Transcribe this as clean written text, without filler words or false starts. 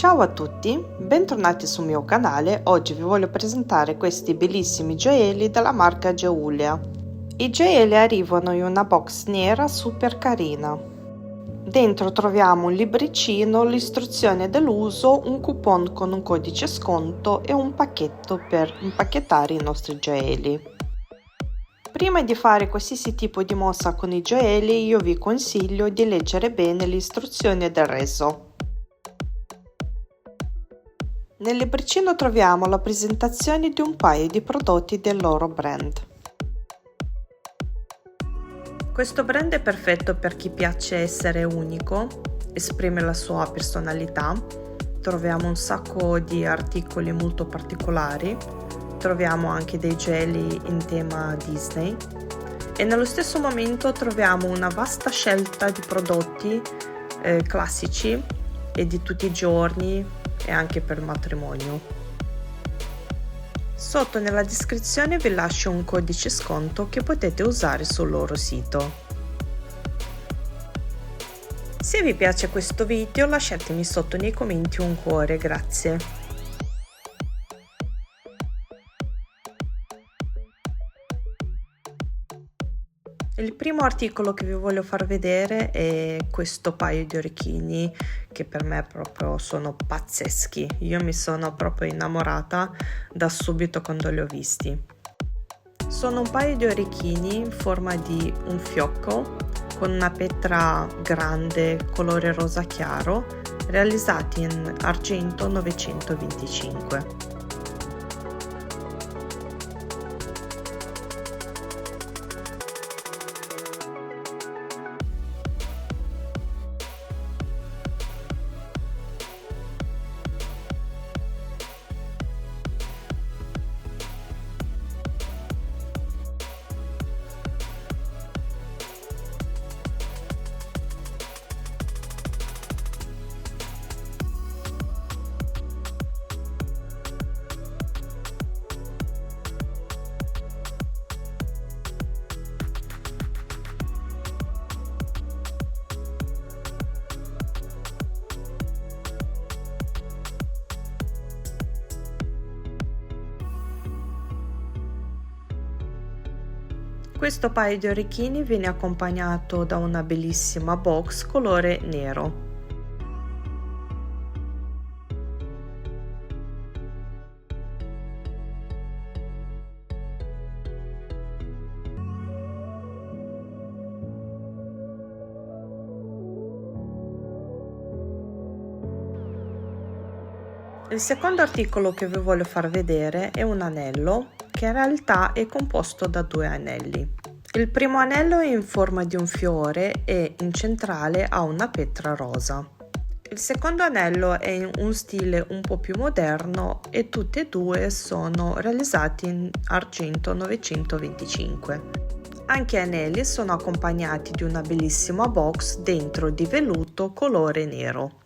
Ciao a tutti, bentornati sul mio canale. Oggi vi voglio presentare questi bellissimi gioielli della marca Geulia. I gioielli arrivano in una box nera super carina. Dentro troviamo un libricino, l'istruzione dell'uso, un coupon con un codice sconto e un pacchetto per impacchettare i nostri gioielli. Prima di fare qualsiasi tipo di mossa con i gioielli, io vi consiglio di leggere bene le istruzioni del reso. Nel libricino troviamo la presentazione di un paio di prodotti del loro brand. Questo brand è perfetto per chi piace essere unico, esprime la sua personalità. Troviamo un sacco di articoli molto particolari, troviamo anche dei gioielli in tema Disney e nello stesso momento troviamo una vasta scelta di prodotti classici e di tutti i giorni e anche per matrimonio. Sotto nella descrizione vi lascio un codice sconto che potete usare sul loro sito. Se vi piace questo video lasciatemi sotto nei commenti un cuore, grazie. Il primo articolo che vi voglio far vedere è questo paio di orecchini che per me proprio sono pazzeschi. Io mi sono proprio innamorata da subito quando li ho visti. Sono un paio di orecchini in forma di un fiocco con una petra grande colore rosa chiaro, realizzati in argento 925. Questo paio di orecchini viene accompagnato da una bellissima box colore nero. Il secondo articolo che vi voglio far vedere è un anello che in realtà è composto da due anelli. Il primo anello è in forma di un fiore e in centrale ha una petra rosa. Il secondo anello è in un stile un po' più moderno e tutti e due sono realizzati in argento 925. Anche gli anelli sono accompagnati di una bellissima box dentro di velluto colore nero.